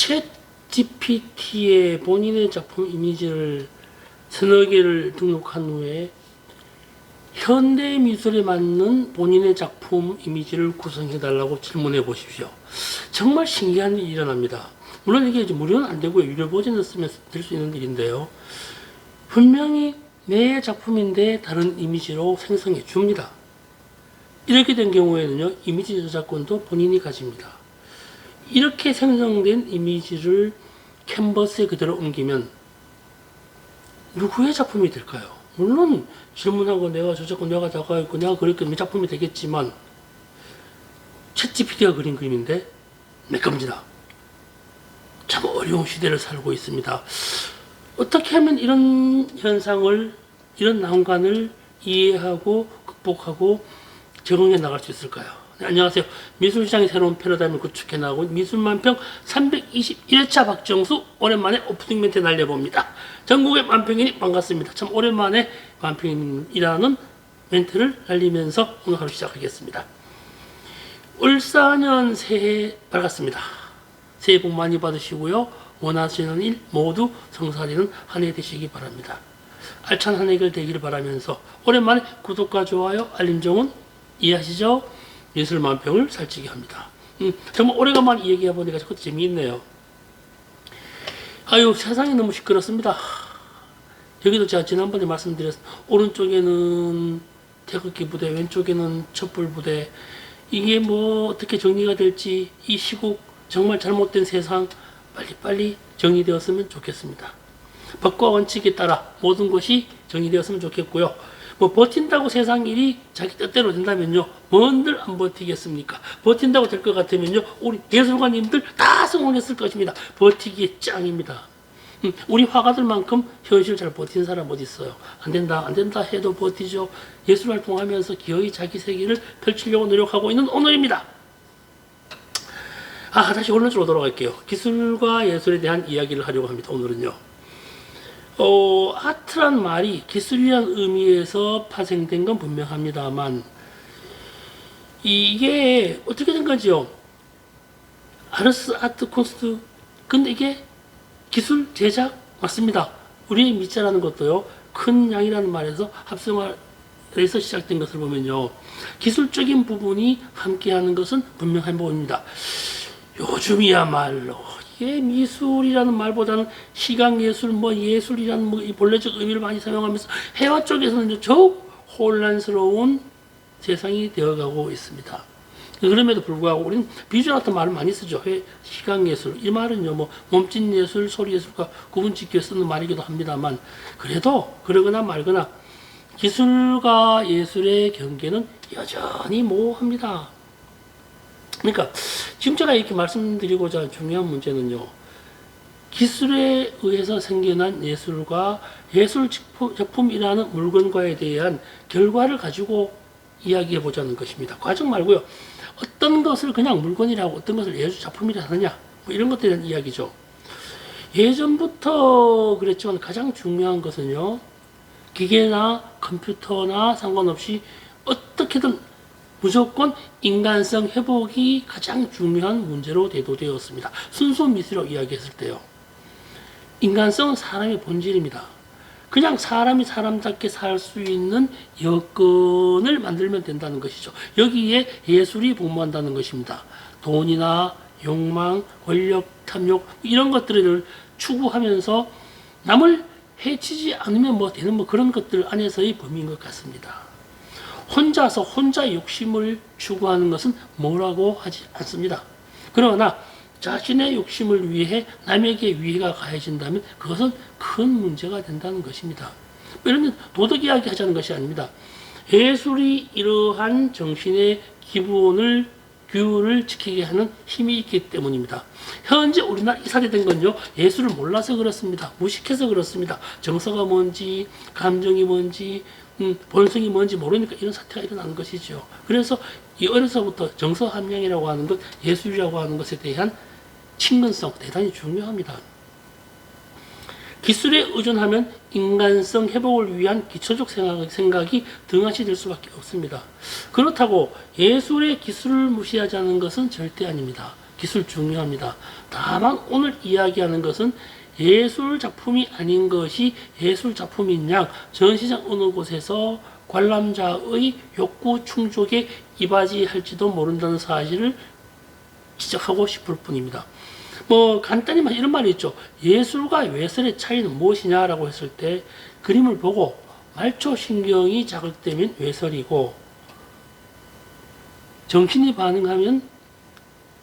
챗 GPT에 본인의 작품 이미지를 서너 개를 등록한 후에 현대 미술에 맞는 본인의 작품 이미지를 구성해 달라고 질문해 보십시오. 정말 신기한 일이 일어납니다. 물론 이게 이제 무료는 안 되고요. 유료 버전을 쓰면 될 수 있는 일인데요. 분명히 내 작품인데 다른 이미지로 생성해 줍니다. 이렇게 된 경우에는요, 이미지 저작권도 본인이 가집니다. 이렇게 생성된 이미지를 캔버스에 그대로 옮기면 누구의 작품이 될까요? 물론 질문하고 내가 저작권 내가 다가 있고 내가 그렸기 작품이 되겠지만 챗GPT가 그린 그림인데 내 겁니다. 참 어려운 시대를 살고 있습니다. 어떻게 하면 이런 현상을, 이런 난관을 이해하고 극복하고 적응해 나갈 수 있을까요? 네, 안녕하세요. 미술시장의 새로운 패러다임을 구축해 나가고 미술만평 321회차 박정수, 오랜만에 오프닝 멘트 날려봅니다. 전국의 만평인이 반갑습니다. 참 오랜만에 만평인이라는 멘트를 날리면서 오늘 하루 시작하겠습니다. 을사년 새해 밝았습니다. 새해 복 많이 받으시고요. 원하시는 일 모두 성사되는 한 해 되시기 바랍니다. 알찬 한 해가 되기를 바라면서 오랜만에 구독과 좋아요, 알림 정원 이해하시죠? 미술 만평을 살찌게 합니다. 정말 오래간만에 얘기해보니까 그것도 재미있네요. 아유, 세상이 너무 시끄럽습니다. 여기도 제가 지난번에 말씀드렸습니다. 오른쪽에는 태극기 부대, 왼쪽에는 촛불 부대. 이게 뭐 어떻게 정리가 될지, 이 시국 정말 잘못된 세상 빨리빨리 정리되었으면 좋겠습니다. 법과 원칙에 따라 모든 것이 정리되었으면 좋겠고요. 뭐 버틴다고 세상 일이 자기 뜻대로 된다면요, 뭔들 안 버티겠습니까? 버틴다고 될 것 같으면요, 우리 예술가님들 다 성공했을 것입니다. 버티기의 짱입니다. 우리 화가들만큼 현실 잘 버틴 사람 어디 있어요? 안 된다 해도 버티죠. 예술 활동하면서 기어이 자기 세계를 펼치려고 노력하고 있는 오늘입니다. 다시 원론적으로 돌아갈게요. 기술과 예술에 대한 이야기를 하려고 합니다. 오늘은요. 아트란 말이 기술이란 의미에서 파생된 건 분명합니다만, 이게 어떻게 된 거지요? 아르스, 아트, 콘스트. 근데 이게 기술, 제작, 맞습니다. 우리의 미자라는 것도요, 큰 양이라는 말에서 합성에서 시작된 것을 보면요, 기술적인 부분이 함께하는 것은 분명한 부분입니다. 요즘이야말로 이게 미술이라는 말보다는 시각예술, 예술이라는 이 본래적 의미를 많이 사용하면서 해화 쪽에서는 더욱 혼란스러운 세상이 되어가고 있습니다. 그럼에도 불구하고 우리는 비주얼 같은 말을 많이 쓰죠. 시각예술. 이 말은요, 몸짓예술, 소리예술과 구분짓기에 쓰는 말이기도 합니다만, 그래도 그러거나 말거나 기술과 예술의 경계는 여전히 모호합니다. 그러니까 지금 제가 이렇게 말씀드리고자 한 중요한 문제는요, 기술에 의해서 생겨난 예술과 예술 작품이라는 물건과에 대한 결과를 가지고 이야기해 보자는 것입니다. 과정 말고요, 어떤 것을 그냥 물건이라고 어떤 것을 예술 작품이라 하느냐, 이런 것들에 대한 이야기죠. 예전부터 그랬지만 가장 중요한 것은요, 기계나 컴퓨터나 상관없이 어떻게든 무조건 인간성 회복이 가장 중요한 문제로 대두되었습니다. 순수 미술이라고 이야기했을 때요, 인간성은 사람의 본질입니다. 그냥 사람이 사람답게 살 수 있는 여건을 만들면 된다는 것이죠. 여기에 예술이 복무한다는 것입니다. 돈이나 욕망, 권력, 탐욕 이런 것들을 추구하면서 남을 해치지 않으면 되는 그런 것들 안에서의 범위인 것 같습니다. 혼자서 혼자의 욕심을 추구하는 것은 뭐라고 하지 않습니다. 그러나 자신의 욕심을 위해 남에게 위해가 가해진다면 그것은 큰 문제가 된다는 것입니다. 이런 도덕 이야기 하자는 것이 아닙니다. 예술이 이러한 정신의 기본을, 규율을 지키게 하는 힘이 있기 때문입니다. 현재 우리나라 이 사례된 건요, 예술을 몰라서 그렇습니다. 무식해서 그렇습니다. 정서가 뭔지, 감정이 뭔지, 본성이 뭔지 모르니까 이런 사태가 일어나는 것이죠. 그래서 이 어려서부터 정서 함량이라고 하는 것, 예술이라고 하는 것에 대한 친근성 대단히 중요합니다. 기술에 의존하면 인간성 회복을 위한 기초적 생각이 등한시 될 수밖에 없습니다. 그렇다고 예술의 기술을 무시하자는 것은 절대 아닙니다. 기술 중요합니다. 다만 오늘 이야기하는 것은 예술 작품이 아닌 것이 예술 작품인 양 전시장 어느 곳에서 관람자의 욕구 충족에 이바지할지도 모른다는 사실을 지적하고 싶을 뿐입니다. 뭐 간단히 이런 말이 있죠. 예술과 외설의 차이는 무엇이냐라고 했을 때 그림을 보고 말초신경이 자극되면 외설이고 정신이 반응하면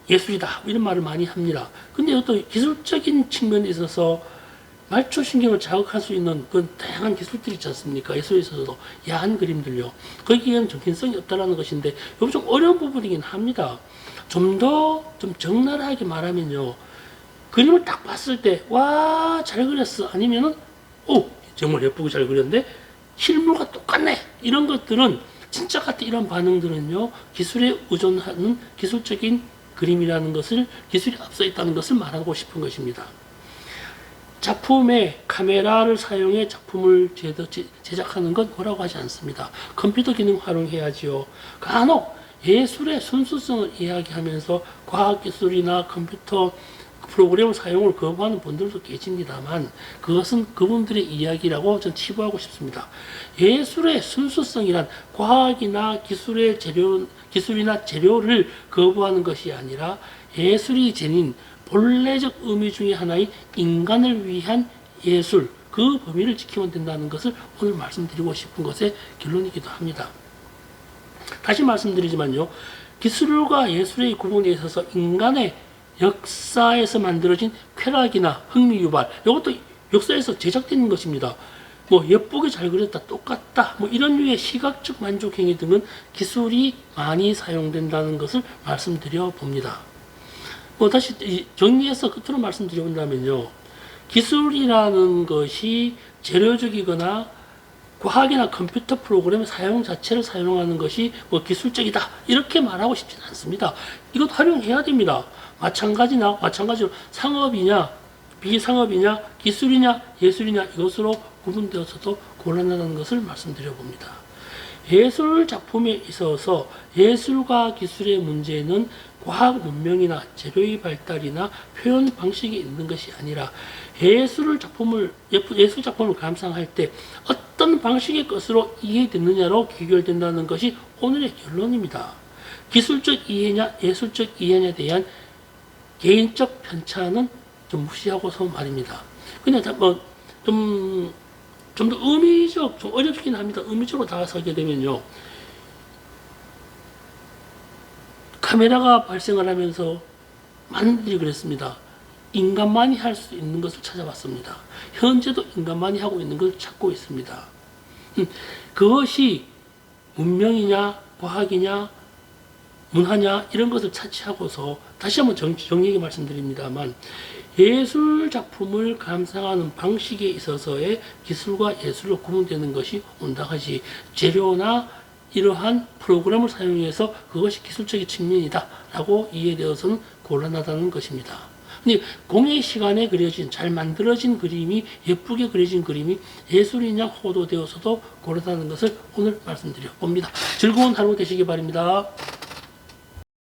예술이다 이런 말을 많이 합니다. 근데 어떤 기술적인 측면에 있어서 말초신경을 자극할 수 있는 그런 다양한 기술들이 있지 않습니까? 예술에 있어서도 야한 그림들요. 거기에는 정신성이 없다는 것인데 이거 좀 어려운 부분이긴 합니다. 좀 적나라하게 말하면요. 그림을 딱 봤을 때 와, 잘 그렸어. 아니면은 오, 정말 예쁘게 잘 그렸는데 실물과 똑같네. 이런 것들은 진짜 같은 이런 반응들은요. 기술에 의존하는 기술적인 그림이라는 것을 기술이 앞서 있다는 것을 말하고 싶은 것입니다. 작품에 카메라를 사용해 작품을 제작하는 건 뭐라고 하지 않습니다. 컴퓨터 기능 활용해야지요. 간혹 예술의 순수성을 이야기하면서 과학기술이나 컴퓨터 프로그램 사용을 거부하는 분들도 계십니다만 그것은 그분들의 이야기라고 전 치부하고 싶습니다. 예술의 순수성이란 과학이나 기술이나 재료를 거부하는 것이 아니라 예술이 지닌 본래적 의미 중에 하나인 인간을 위한 예술, 그 범위를 지키면 된다는 것을 오늘 말씀드리고 싶은 것의 결론이기도 합니다. 다시 말씀드리지만요. 기술과 예술의 구분에 있어서 인간의 역사에서 만들어진 쾌락이나 흥미 유발, 이것도 역사에서 제작된 것입니다. 뭐 예쁘게 잘 그렸다, 똑같다, 뭐 이런 류의 시각적 만족 행위 등은 기술이 많이 사용된다는 것을 말씀드려 봅니다. 뭐 다시 정리해서 끝으로 말씀드려 본다면요. 기술이라는 것이 재료적이거나 과학이나 컴퓨터 프로그램 사용 자체를 사용하는 것이 뭐 기술적이다 이렇게 말하고 싶지는 않습니다. 이것 활용해야 됩니다. 마찬가지로 상업이냐 비상업이냐 기술이냐 예술이냐 이것으로 구분되어서도 곤란하다는 것을 말씀드려 봅니다. 예술 작품에 있어서 예술과 기술의 문제는 과학 문명이나 재료의 발달이나 표현 방식이 있는 것이 아니라 예술 작품을 감상할 때 어떤 방식의 것으로 이해됐느냐로 귀결된다는 것이 오늘의 결론입니다. 기술적 이해냐 예술적 이해냐에 대한 개인적 편차는 좀 무시하고서 말입니다. 그냥 좀 더 좀 어렵긴 합니다. 의미적으로 다가서게 되면요. 카메라가 발생을 하면서 많은 분들이 그랬습니다. 인간만이 할 수 있는 것을 찾아봤습니다. 현재도 인간만이 하고 있는 것을 찾고 있습니다. 그것이 문명이냐 과학이냐 문화냐 이런 것을 차치하고서 다시 한번 정리하게 말씀드립니다만 예술 작품을 감상하는 방식에 있어서의 기술과 예술로 구분되는 것이 온당하지 재료나 이러한 프로그램을 사용해서 그것이 기술적인 측면이다 라고 이해되어서는 곤란하다는 것입니다. 근데 공의 시간에 그려진 잘 만들어진 그림이 예쁘게 그려진 그림이 예술이냐 호도되어서도 곤란하다는 것을 오늘 말씀드려 봅니다. 즐거운 하루 되시기 바랍니다.